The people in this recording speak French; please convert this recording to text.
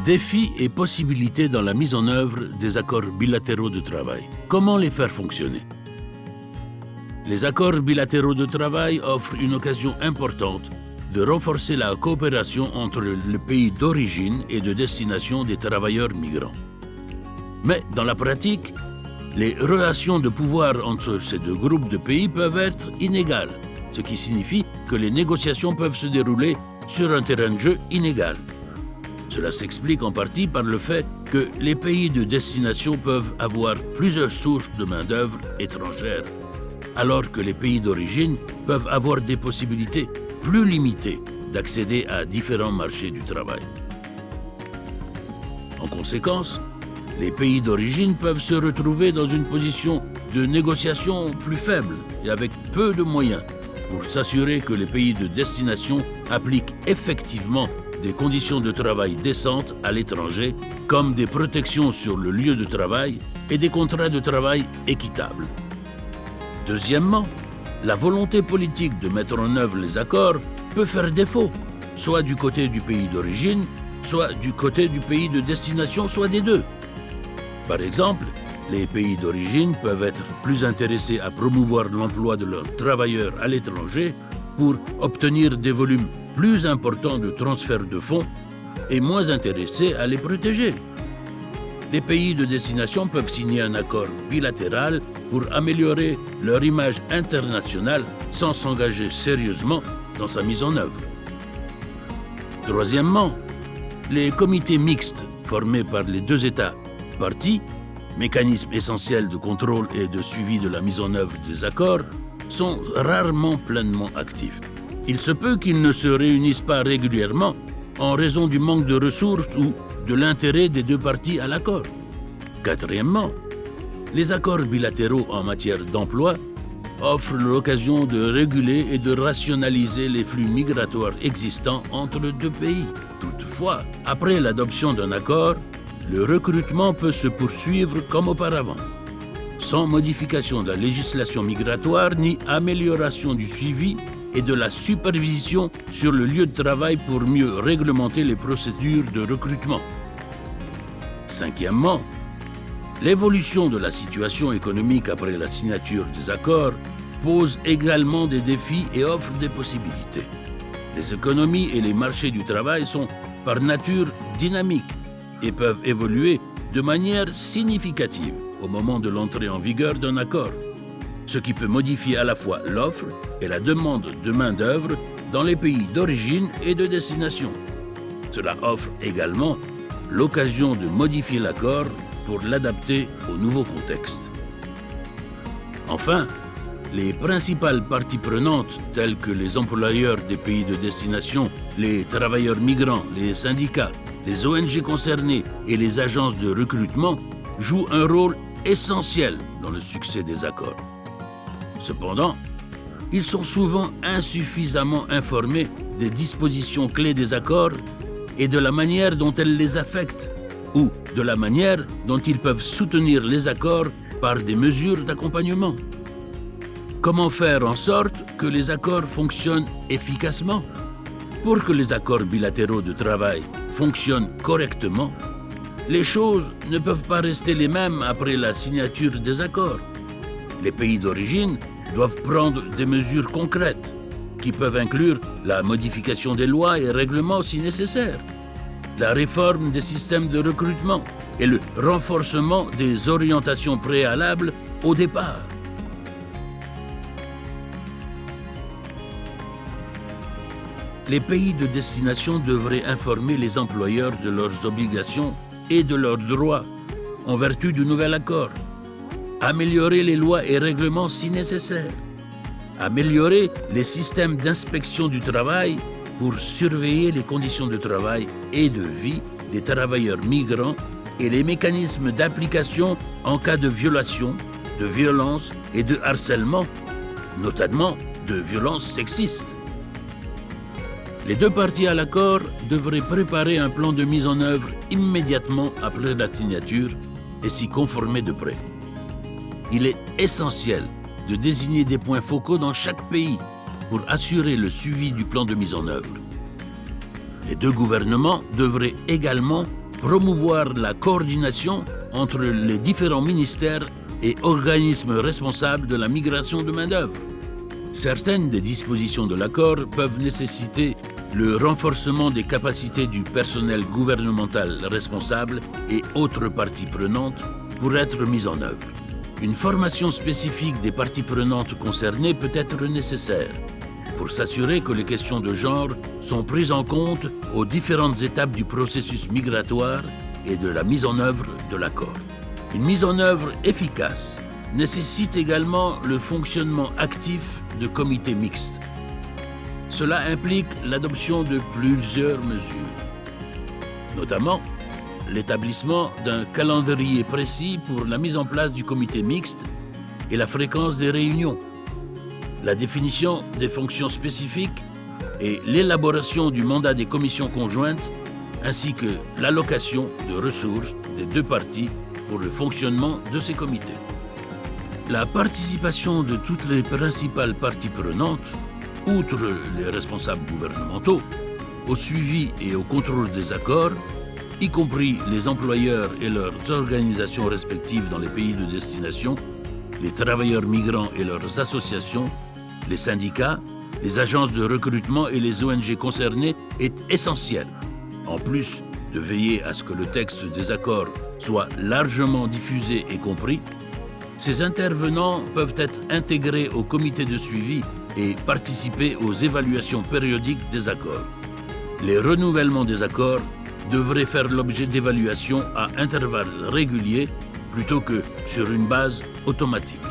Défis et possibilités dans la mise en œuvre des accords bilatéraux de travail. Comment les faire fonctionner? Les accords bilatéraux de travail offrent une occasion importante de renforcer la coopération entre le pays d'origine et de destination des travailleurs migrants. Mais dans la pratique, les relations de pouvoir entre ces deux groupes de pays peuvent être inégales, ce qui signifie que les négociations peuvent se dérouler sur un terrain de jeu inégal. Cela s'explique en partie par le fait que les pays de destination peuvent avoir plusieurs sources de main-d'œuvre étrangère, alors que les pays d'origine peuvent avoir des possibilités plus limitées d'accéder à différents marchés du travail. En conséquence, les pays d'origine peuvent se retrouver dans une position de négociation plus faible et avec peu de moyens pour s'assurer que les pays de destination appliquent effectivement des conditions de travail décentes à l'étranger, comme des protections sur le lieu de travail et des contrats de travail équitables. Deuxièmement, la volonté politique de mettre en œuvre les accords peut faire défaut, soit du côté du pays d'origine, soit du côté du pays de destination, soit des deux. Par exemple, les pays d'origine peuvent être plus intéressés à promouvoir l'emploi de leurs travailleurs à l'étranger pour obtenir des volumes plus importants de transfert de fonds et moins intéressés à les protéger. Les pays de destination peuvent signer un accord bilatéral pour améliorer leur image internationale sans s'engager sérieusement dans sa mise en œuvre. Troisièmement, les comités mixtes formés par les deux États parties, mécanisme essentiel de contrôle et de suivi de la mise en œuvre des accords, sont rarement pleinement actifs. Il se peut qu'ils ne se réunissent pas régulièrement en raison du manque de ressources ou de l'intérêt des deux parties à l'accord. Quatrièmement, les accords bilatéraux en matière d'emploi offrent l'occasion de réguler et de rationaliser les flux migratoires existants entre deux pays. Toutefois, après l'adoption d'un accord, le recrutement peut se poursuivre comme auparavant, sans modification de la législation migratoire ni amélioration du suivi et de la supervision sur le lieu de travail pour mieux réglementer les procédures de recrutement. Cinquièmement, l'évolution de la situation économique après la signature des accords pose également des défis et offre des possibilités. Les économies et les marchés du travail sont par nature dynamiques et peuvent évoluer de manière significative au moment de l'entrée en vigueur d'un accord, ce qui peut modifier à la fois l'offre et la demande de main-d'œuvre dans les pays d'origine et de destination. Cela offre également l'occasion de modifier l'accord pour l'adapter au nouveau contexte. Enfin, les principales parties prenantes, telles que les employeurs des pays de destination, les travailleurs migrants, les syndicats, les ONG concernées et les agences de recrutement, jouent un rôle essentiel dans le succès des accords. Cependant, ils sont souvent insuffisamment informés des dispositions clés des accords et de la manière dont elles les affectent, ou de la manière dont ils peuvent soutenir les accords par des mesures d'accompagnement. Comment faire en sorte que les accords fonctionnent efficacement? Pour que les accords bilatéraux de travail fonctionnent correctement, les choses ne peuvent pas rester les mêmes après la signature des accords. Les pays d'origine doivent prendre des mesures concrètes, qui peuvent inclure la modification des lois et règlements si nécessaire, la réforme des systèmes de recrutement et le renforcement des orientations préalables au départ. Les pays de destination devraient informer les employeurs de leurs obligations et de leurs droits en vertu du nouvel accord, améliorer les lois et règlements si nécessaire, améliorer les systèmes d'inspection du travail pour surveiller les conditions de travail et de vie des travailleurs migrants et les mécanismes d'application en cas de violation, de violence et de harcèlement, notamment de violences sexistes. Les deux parties à l'accord devraient préparer un plan de mise en œuvre immédiatement après la signature et s'y conformer de près. Il est essentiel de désigner des points focaux dans chaque pays pour assurer le suivi du plan de mise en œuvre. Les deux gouvernements devraient également promouvoir la coordination entre les différents ministères et organismes responsables de la migration de main-d'œuvre. Certaines des dispositions de l'accord peuvent nécessiter le renforcement des capacités du personnel gouvernemental responsable et autres parties prenantes pour être mises en œuvre. Une formation spécifique des parties prenantes concernées peut être nécessaire pour s'assurer que les questions de genre sont prises en compte aux différentes étapes du processus migratoire et de la mise en œuvre de l'accord. Une mise en œuvre efficace nécessite également le fonctionnement actif de comités mixtes. Cela implique l'adoption de plusieurs mesures, notamment l'établissement d'un calendrier précis pour la mise en place du comité mixte et la fréquence des réunions, la définition des fonctions spécifiques et l'élaboration du mandat des commissions conjointes, ainsi que l'allocation de ressources des deux parties pour le fonctionnement de ces comités. La participation de toutes les principales parties prenantes, outre les responsables gouvernementaux, au suivi et au contrôle des accords, y compris les employeurs et leurs organisations respectives dans les pays de destination, les travailleurs migrants et leurs associations, les syndicats, les agences de recrutement et les ONG concernées est essentielle. En plus de veiller à ce que le texte des accords soit largement diffusé et compris, ces intervenants peuvent être intégrés au comité de suivi et participer aux évaluations périodiques des accords. Les renouvellements des accords devraient faire l'objet d'évaluations à intervalles réguliers plutôt que sur une base automatique.